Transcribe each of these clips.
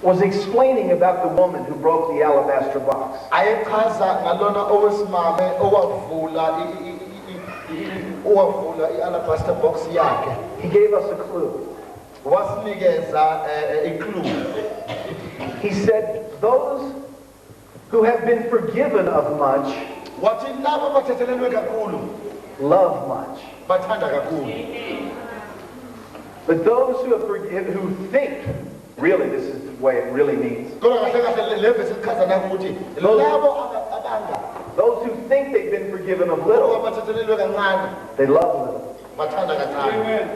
was explaining about the woman who broke the alabaster box. He gave us a clue. He said, those who have been forgiven of much love much. But those who think, really this is the way it really means, those who think they've been forgiven of little, they love little. Amen.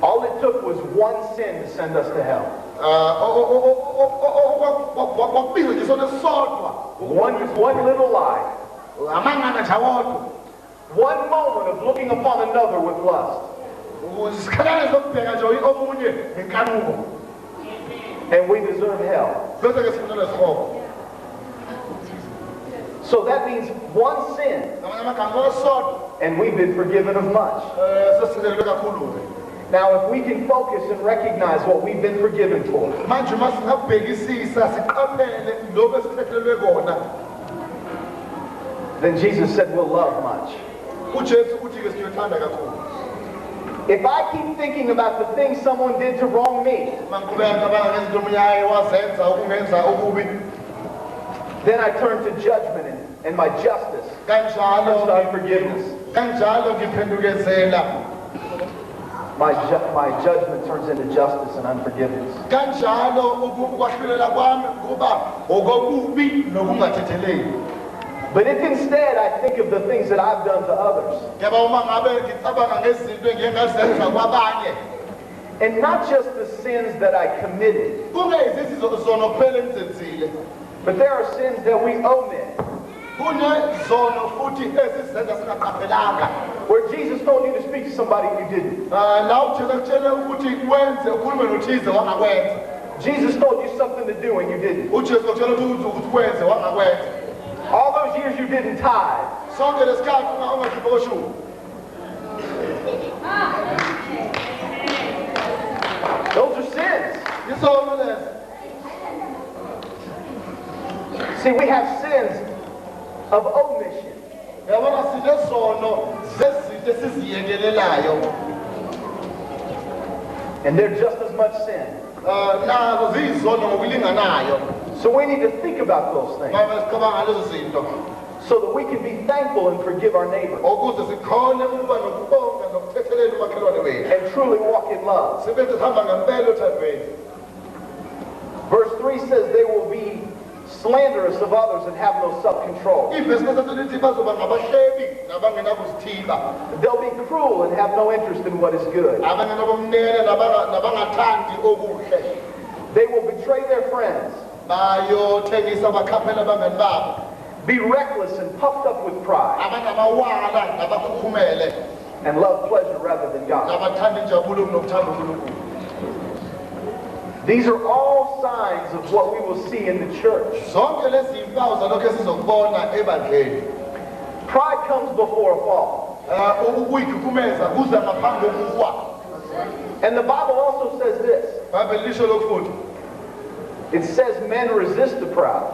All it took was one sin to send us to hell. One little lie. One moment of looking upon another with lust. And we deserve hell. So that means one sin, and we've been forgiven of much. Now, if we can focus and recognize what we've been forgiven for, then Jesus said we'll love much. If I keep thinking about the things someone did to wrong me, then I turn to judgment and my justice turns to unforgiveness. My judgment turns into justice and unforgiveness. But if instead I think of the things that I've done to others, and not just the sins that I committed, but there are sins that we omit, where Jesus told you to speak to somebody you didn't. Jesus told you something to do and you didn't. All those years you didn't tithe. Those are sins. See, we have sins of omission. And they're just as much sin. So we need to think about those things, so that we can be thankful and forgive our neighbor, and truly walk in love. Verse 3 says they will be slanderous of others and have no self-control. They'll be cruel and have no interest in what is good. They will betray their friends, be reckless and puffed up with pride, and love pleasure rather than God. These are all signs of what we will see in the church. Pride comes before a fall. And the Bible also says this. It says men resist the proud.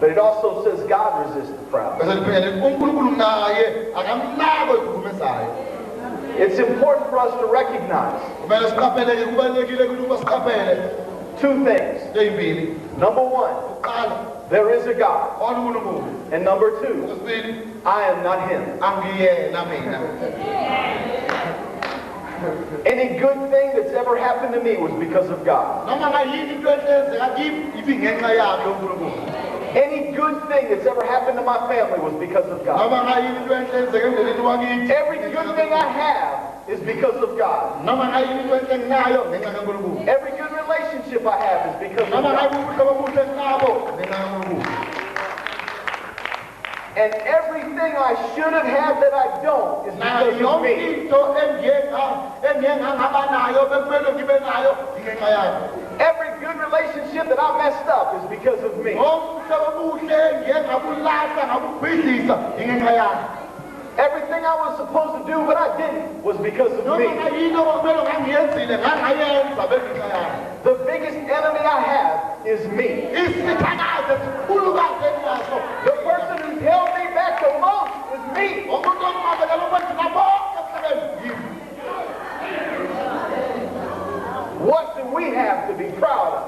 But it also says God resists the proud. It's important for us to recognize two things. Number one, there is a God. And number two, I am not him. Any good thing that's ever happened to me was because of God. Any good thing that's ever happened to my family was because of God. Every good thing I have is because of God. Every good relationship I have is because of God. And everything I should have had that I don't is because of me. Every good relationship that I messed up is because of me. Everything everything I was supposed to do, but I didn't, was because of me. The biggest enemy I have is me. The person who's held me back the most is me. What do we have to be proud of?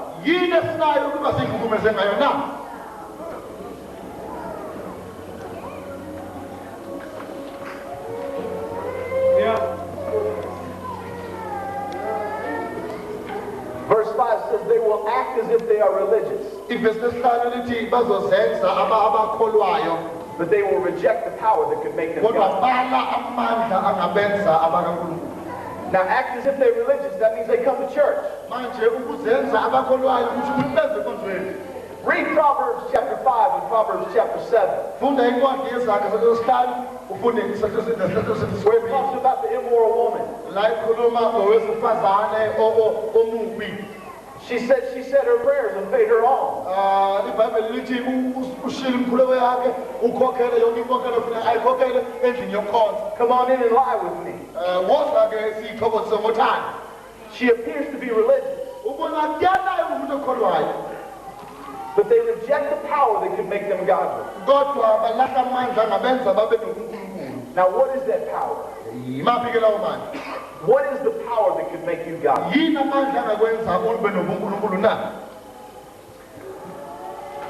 Verse 5 says they will act as if they are religious, but they will reject the power that could make them God. Now, act as if they're religious, that means they come to church. Read Proverbs chapter 5 and Proverbs chapter 7. Where it talks about the immoral woman. She said her prayers and paid her alms. Come on in and lie with me. She appears to be religious, but they reject the power that could make them godly. Now, what is that power? What is the power that could make you godly?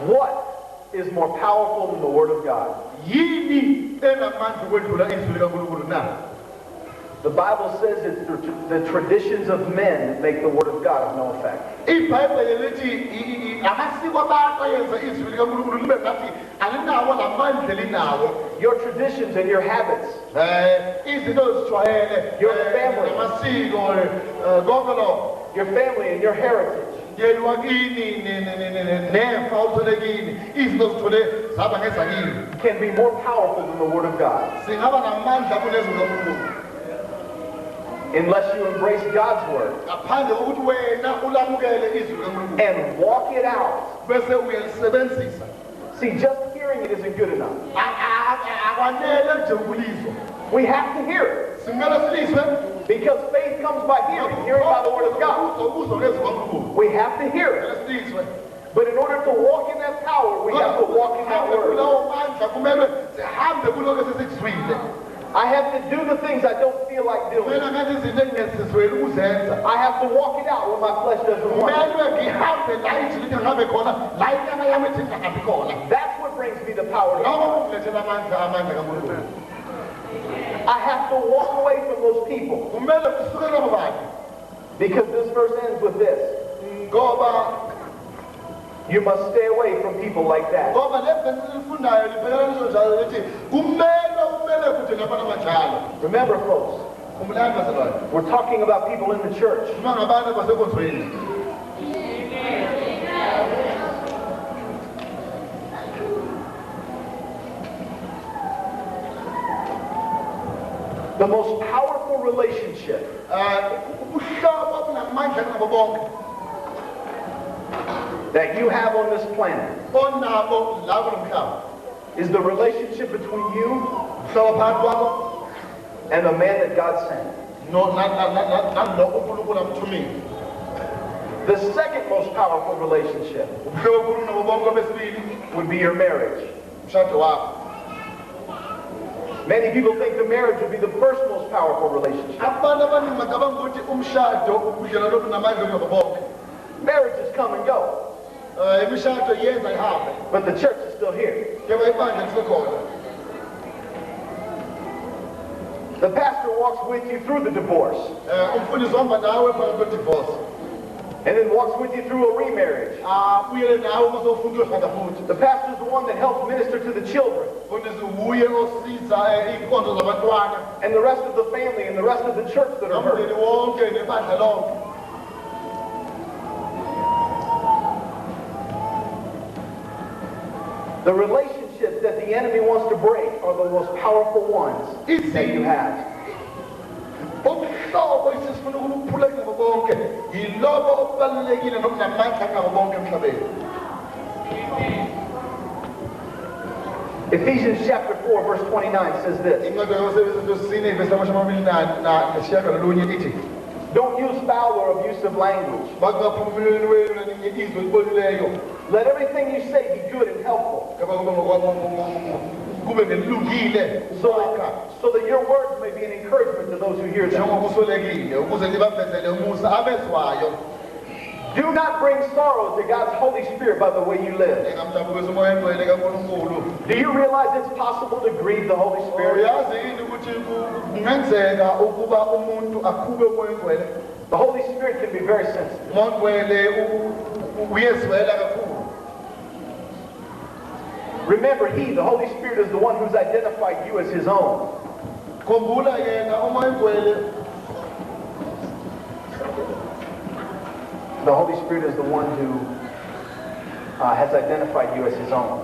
What is more powerful than the Word of God? The Bible says it's the traditions of men that make the Word of God of no effect. Your traditions and your habits, your family and your heritage can be more powerful than the Word of God. Unless you embrace God's Word and walk it out. See, just hearing it isn't good enough. We have to hear it. Because faith comes by hearing by the Word of God. We have to hear it. But in order to walk in that power, we have to walk in that Word. I have to do the things I don't feel like doing. I have to walk it out when my flesh doesn't want it. That's what brings me the power to God. I have to walk away from those people. Because this verse ends with this. You must stay away from people like that. Remember, folks, we're talking about people in the church. The most powerful relationship that you have on this planet is the relationship between you and the man that God sent. The second most powerful relationship would be your marriage. Many people think the marriage would be the first most powerful relationship. Marriages come and go. But the church is still here. The pastor walks with you through the divorce. And then walks with you through a remarriage. The pastor is the one that helps minister to the children. And the rest of the family and the rest of the church that are hurt. The relationships that the enemy wants to break are the most powerful ones that you have. Ephesians chapter 4, verse 29 says this. Don't use foul or abusive language. Let everything you say be good and helpful, so that your words may be an encouragement to those who hear them. Do not bring sorrow to God's Holy Spirit by the way you live. Do you realize it's possible to grieve the Holy Spirit? The Holy Spirit can be very sensitive. Remember, He, the Holy Spirit, is the one who's identified you as His own. The Holy Spirit is the one who has identified you as His own.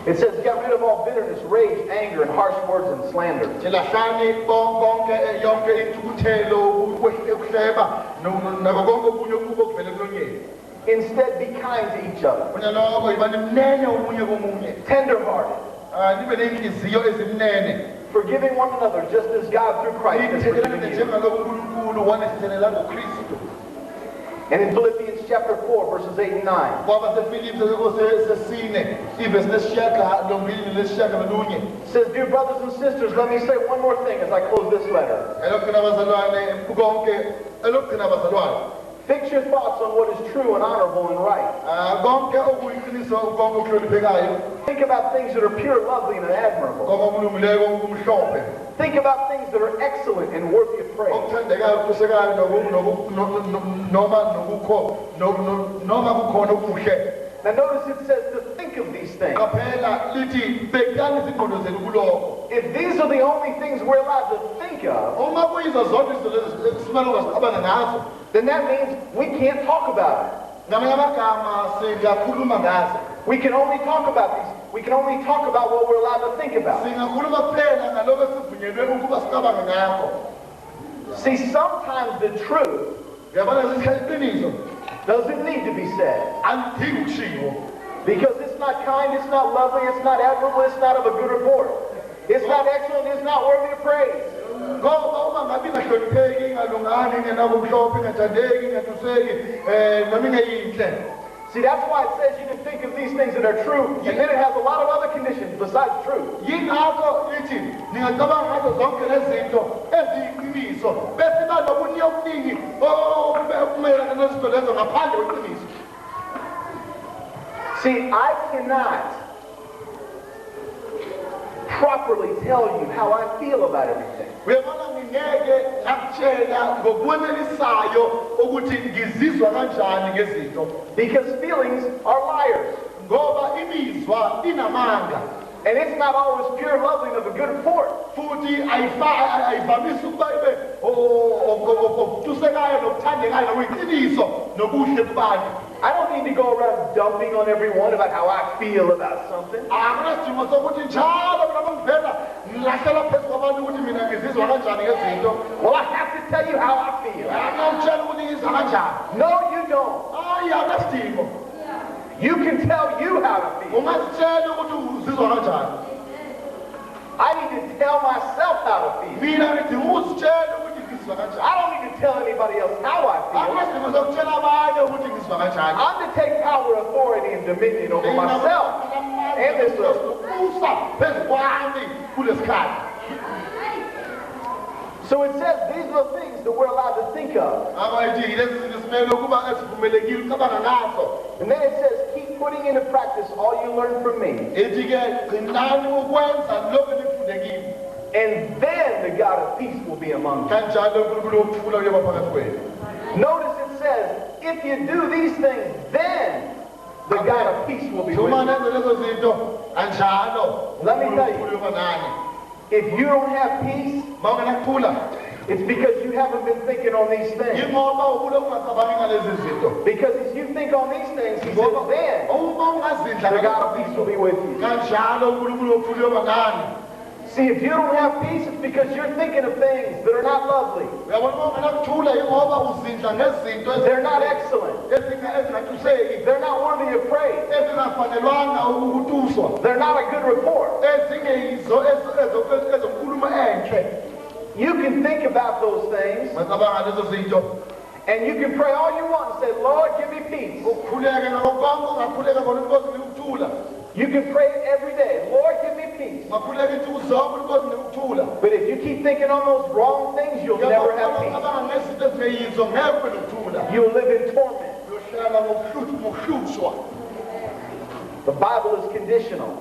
It says, get rid of all bitterness, rage, anger, and harsh words and slander. Instead, be kind to each other, tender-hearted, forgiving one another, just as God through Christ has forgiven you. And in Philippians chapter 4, verses 8 and 9, says, dear brothers and sisters, let me say one more thing as I close this letter. Fix your thoughts on what is true and honorable and right. Think about things that are pure, lovely, and admirable. Think about things that are excellent and worthy of praise. Now notice it says to think of these things. If these are the only things we're allowed to think of, then that means we can't talk about it. We can only talk about these. We can only talk about what we're allowed to think about. See, sometimes the truth doesn't need to be said. Because it's not kind, it's not lovely, it's not admirable, it's not of a good report. It's not excellent, it's not worthy of praise. See, that's why it says you can think of these things that are true, and then it has a lot of other conditions besides truth. See, I cannot properly tell you how I feel about everything. Because feelings are liars. And it's not always pure, lovely, and of a good report. I don't need to go around dumping on everyone about how I feel about something. Well, I have to tell you how I feel. No, you don't. You can tell you how to feel. I need to tell myself how to feel. I don't need to tell anybody else how I feel. I'm to take power, authority, and dominion over myself and this earth. So it says these are the things that we're allowed to think of. And then it says, keep putting into practice all you learn from me. And then the God of peace will be among you. Notice it says, if you do these things, then the God of peace will be with you. Let me tell you, if you don't have peace, it's because you haven't been thinking on these things. Because as you think on these things, he says, then the God of peace will be with you. See, if you don't have peace, it's because you're thinking of things that are not lovely. They're not excellent. They're not worthy of praise. They're not a good report. You can think about those things, and you can pray all you want and say, Lord, give me peace. You can pray every day, Lord, give me peace. But if you keep thinking on those wrong things, you'll never have peace. You'll live in torment. The Bible is conditional.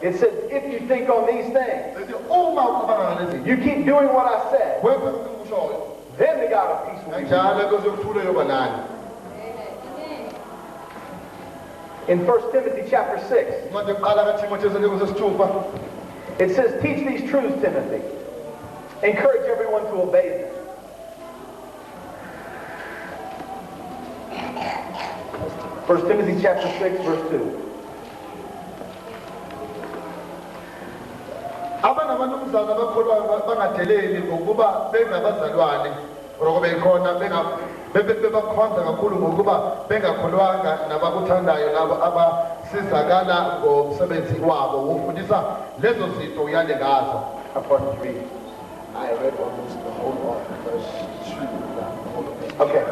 It says, if you think on these things, you keep doing what I said, then the God of peace will be with you. In 1 Timothy chapter 6, it says, teach these truths, Timothy. Encourage everyone to obey them. 1 Timothy chapter 6, verse 2. bebakhonza kakhulu ngokuba bengakholwanga nabakuthandayo labo abasizakala ngomsebenzi wabo ufundisa lezo zinto uyale ngazo. According to me, I read almost the whole of verse 2. Okay.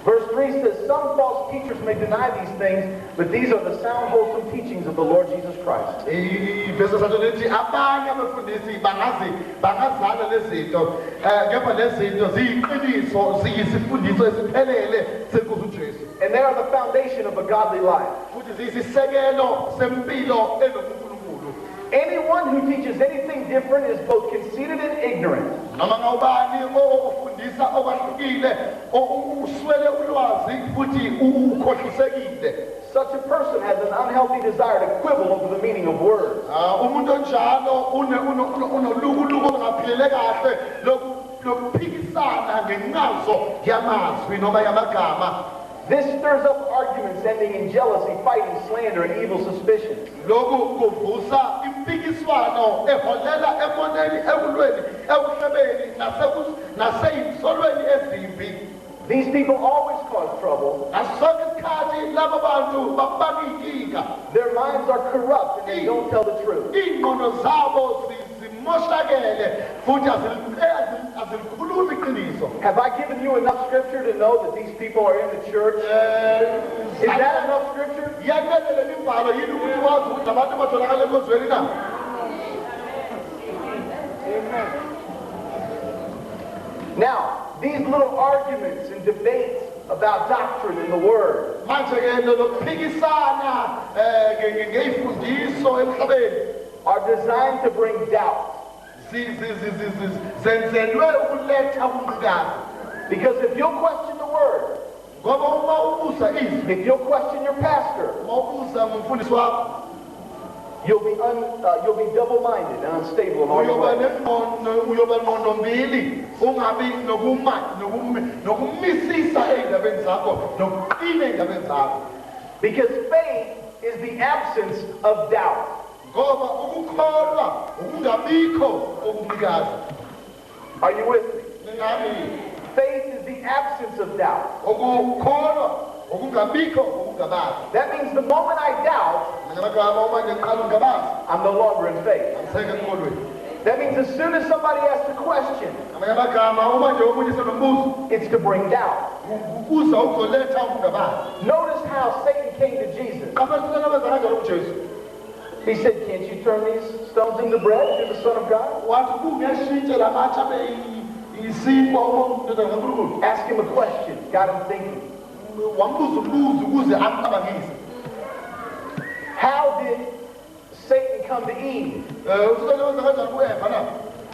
Verse 3 says, some false teachers may deny these things, but these are the sound, wholesome teachings of the Lord Jesus Christ. Verse 3 lithi abanye abafundisi bangazala lezinto kepha lezinto ziyiqiniso ziyisifundiso esiphelele seNkosi uJesu. And they are the foundation of a godly life. Futhi ziyisisekelo sempilo enoNkulunkulu. Anyone who teaches anything different is both conceited and ignorant. Noma ngawubani ofundisa okwahlukile uswele ulwazi futhi ukhohlisekile. Such a person has an unhealthy desire to quibble over the meaning of words. Umuntu onjalo unolukuluku olungaphilele kahle lokuphikisana ngencazo yamazwi noma yamagama. This stirs up arguments ending in jealousy, fighting, slander, and evil suspicions. Lokhu kuvusa impikiswano eholela emoneni ekulweni ekuhlebeni naseyinsolweni ezimbi. These people always cause trouble. Their minds are corrupt and they don't tell the truth. Have I given you enough scripture to know that these people are in the church? Is that enough scripture? Amen. Now, these little arguments and debates about doctrine and the word are designed to bring doubt. Because if you'll question the word, if you'll question your pastor, you'll be double-minded and unstable in all your ways. Because faith is the absence of doubt. Are you with me? Faith is the absence of doubt. That means the moment I doubt, I'm no longer in faith. That means as soon as somebody asks a question, it's to bring doubt. Notice how Satan came to Jesus. He said, can't you turn these stones into bread if you're the Son of God? Ask him a question. Got him thinking. How did Satan come to Eve?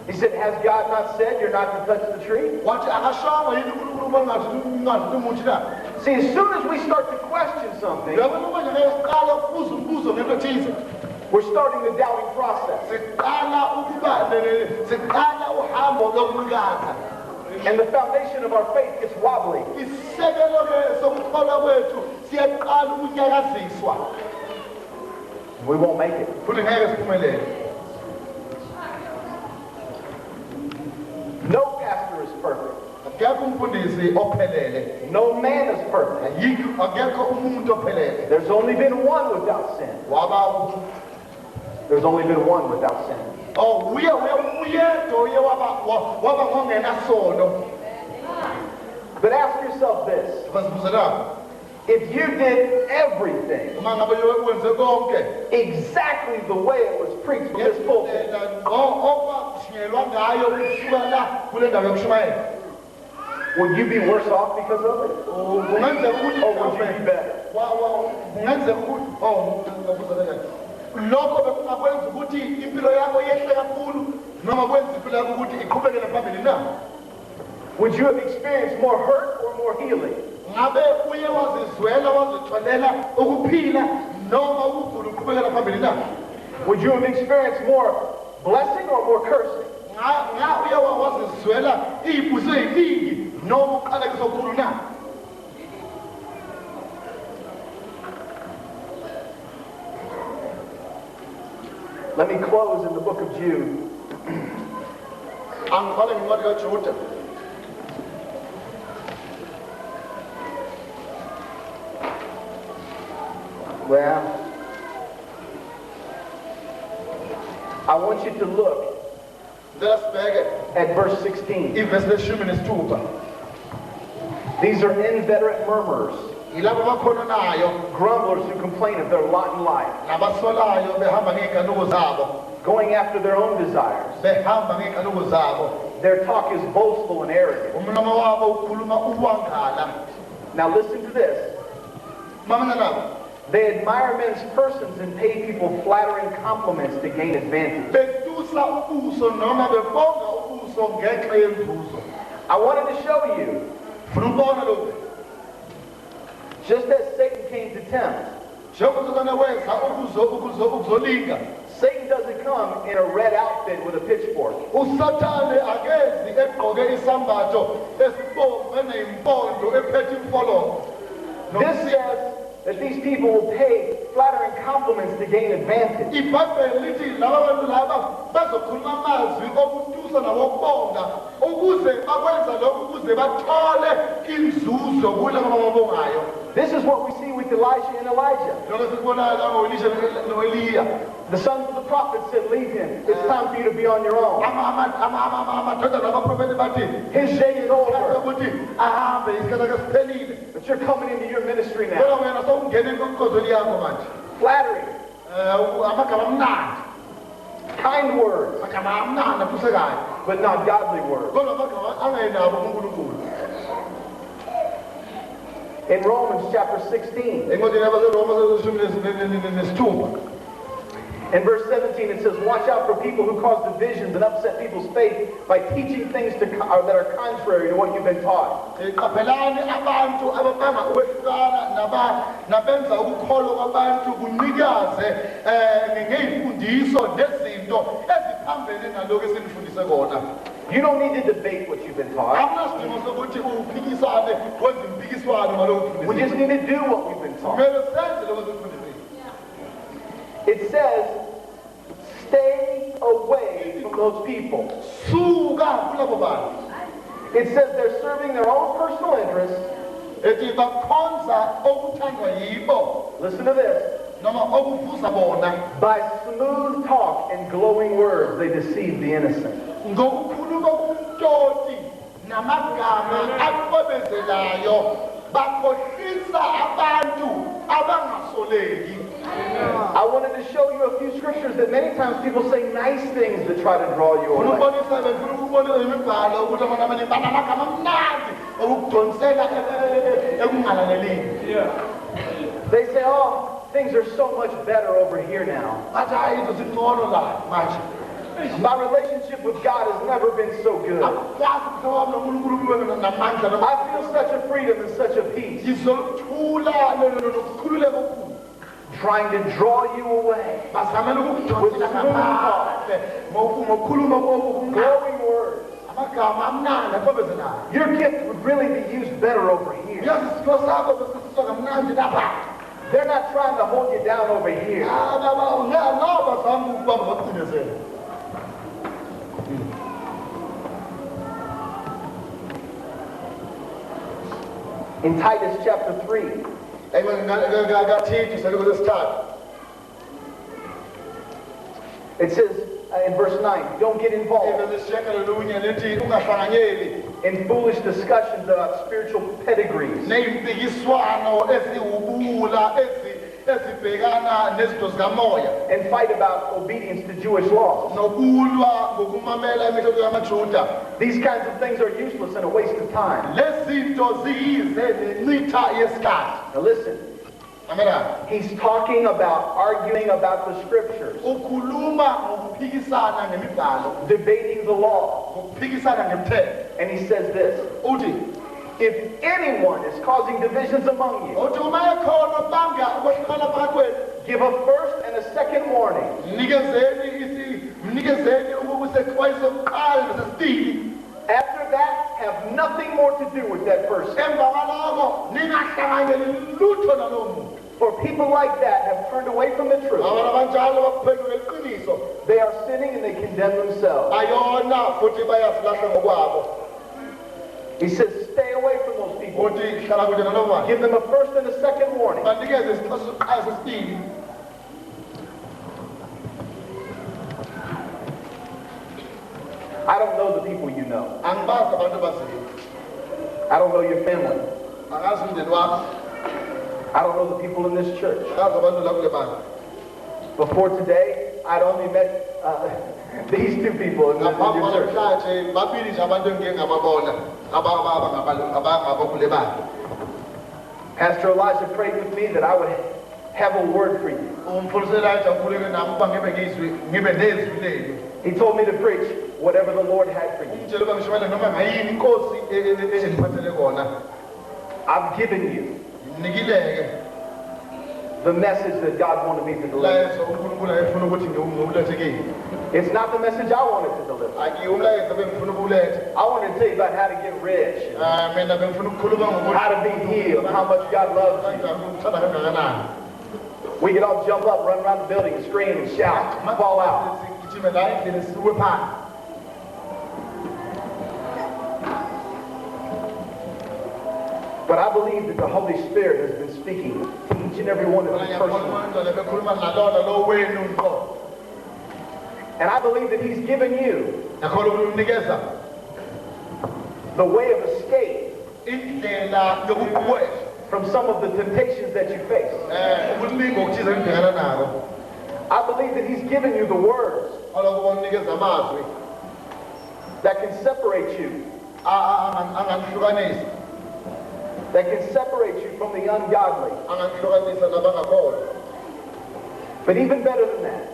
He said, has God not said you're not to touch the tree? See, as soon as we start to question something, we're starting the doubting process. And the foundation of our faith gets wobbly. We won't make it. No pastor is perfect. No man is perfect. There's only been one without sin. There's only been one without sin. Oh, we are But ask yourself this. If you did everything exactly the way it was preached from this pulpit, would you be worse off because of it? Or would you be better? Would you have experienced more hurt or more healing? Would you have experienced more blessing or more cursing? Let me close in the book of Jude. I'm calling what God showed. Well, I want you to look at verse 16. These are inveterate murmurers, grumblers who complain of their lot in life, going after their own desires. Their talk is boastful and arrogant. Now listen to this. They admire men's persons and pay people flattering compliments to gain advantage. I wanted to show you, just as Satan came to tempt, Satan doesn't come in a red outfit with a pitchfork. This says that these people will pay flattering compliments to gain advantage. This is what we see with Elijah and Elijah. The sons of the prophet said, leave him. It's time for you to be on your own. His day is over. But you're coming into your ministry now. Flattery. Kind words. But not godly words. In Romans chapter 16. In verse 17 it says, watch out for people who cause divisions and upset people's faith by teaching things that are contrary to what you've been taught. You don't need to debate what you've been taught. We just need to do what we've been taught. It says, stay away from those people. It says they're serving their own personal interests. Listen to this. By smooth talk and glowing words, they deceive the innocent. I wanted to show you a few scriptures that many times people say nice things to try to draw you away. They say, oh, things are so much better over here now. My relationship with God has never been so good. I feel such a freedom and such a peace. Trying to draw you away with smooth talk, glowing words. Your gift would really be used better over here. They're not trying to hold you down over here. In Titus chapter 3, it says in verse 9, don't get involved in foolish discussions about spiritual pedigrees and fight about obedience to Jewish laws. These kinds of things are useless and a waste of time. Now listen, he's talking about arguing about the scriptures, debating the law. And he says this, if anyone is causing divisions among you, give a first and a second warning. After that, have nothing more to do with that person. For people like that have turned away from the truth. They are sinning and they condemn themselves. He says, stay away from those people. Give them a first and a second warning. I don't know the people you know. I don't know your family. I don't know the people in this church. Before today, I'd only met these two people in this church. Pastor Elijah prayed with me that I would have a word for you. He told me to preach whatever the Lord had for you. I've given you the message that God wanted me to deliver. It's not the message I wanted to deliver. I wanted to tell you about how to get rich, how to be healed, how much God loves you. We could all jump up, run around the building, and scream and shout, and fall out. But I believe that the Holy Spirit has been speaking to each and every one of you personally. And I believe that He's given you the way of escape from some of the temptations that you face. I believe that He's given you the words that can separate you. That can separate you from the ungodly. But even better than that,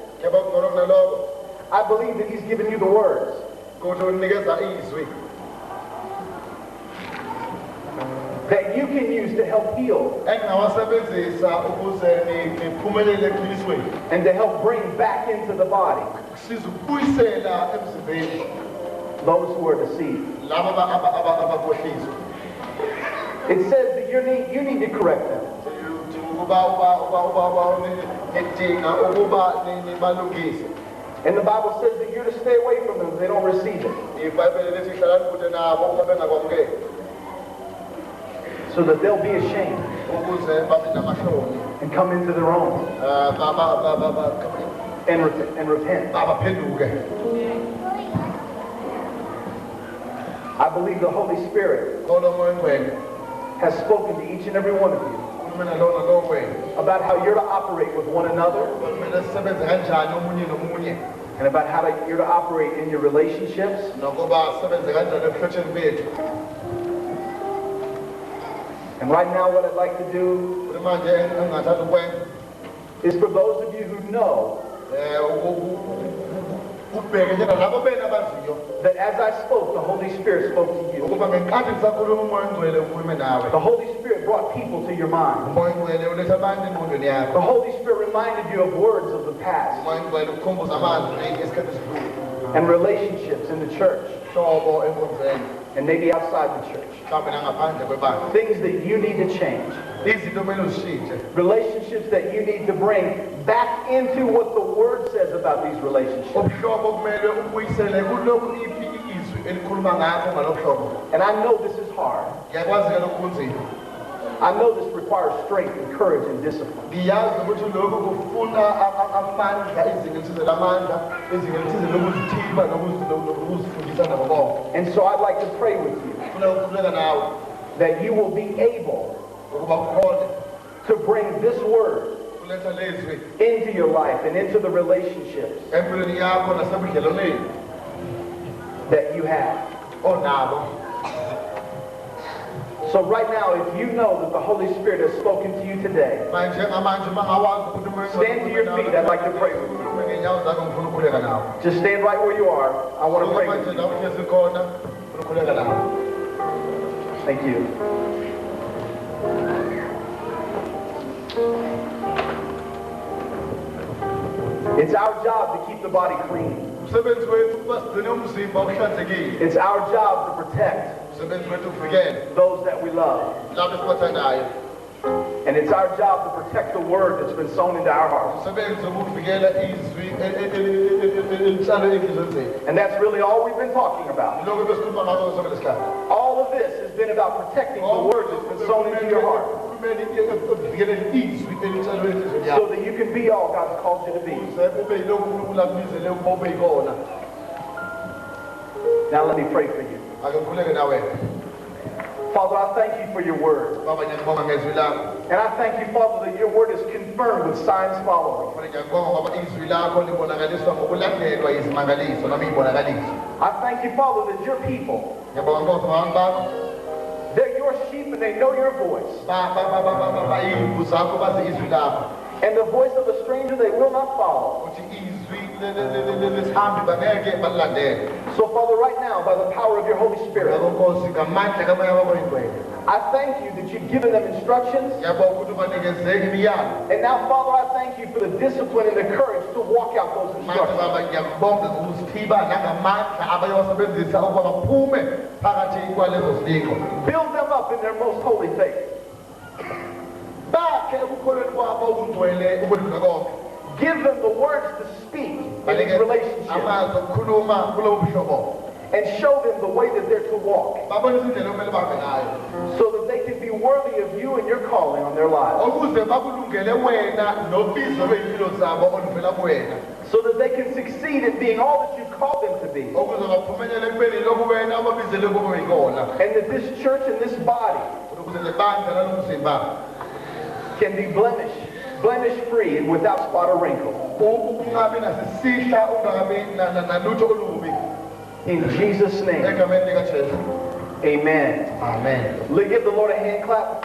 I believe that He's given you the words that you can use to help heal and to help bring back into the body those who are deceived. It says that you need to correct them. And the Bible says that you're to stay away from them if they don't receive it, so that they'll be ashamed and come into their own and repent. I believe the Holy Spirit has spoken to each and every one of you about how you're to operate with one another and about how you're to operate in your relationships. And right now what I'd like to do is for those of you who know that as I spoke, the Holy Spirit spoke to you. The Holy Spirit brought people to your mind. The Holy Spirit reminded you of words of the past and relationships in the church. and maybe outside the church. Things that you need to change. Relationships that you need to bring back into what the Word says about these relationships. And I know this is hard. I know this requires strength and courage and discipline. And so I'd like to pray with you that you will be able to bring this word into your life and into the relationships that you have. So right now, if you know that the Holy Spirit has spoken to you today, stand to your feet. I'd like to pray with you. Just stand right where you are. I want to pray with you. Thank you. It's our job to keep the body clean. It's our job to protect those that we love. And it's our job to protect the word that's been sown into our hearts. And that's really all we've been talking about. All of this has been about protecting the word that's been sown into your heart, so that you can be all God's called you to be. Now let me pray for you. Father, I thank you for your word. And I thank you, Father, that your word is confirmed with signs following. I thank you, Father, that your people, they're your sheep and they know your voice. And the voice of a stranger they will not follow. So, Father, right now, by the power of your Holy Spirit, I thank you that you've given them instructions. And now, Father, I thank you for the discipline and the courage to walk out those instructions. Build them up in their most holy faith. Give them the words to speak in these relationships. And show them the way that they're to walk, so that they can be worthy of you and your calling on their lives. So that they can succeed in being all that you've called them to be. And that this church and this body can be blemish free and without spot or wrinkle. In Jesus' name. Amen. Amen. Give the Lord a hand clap.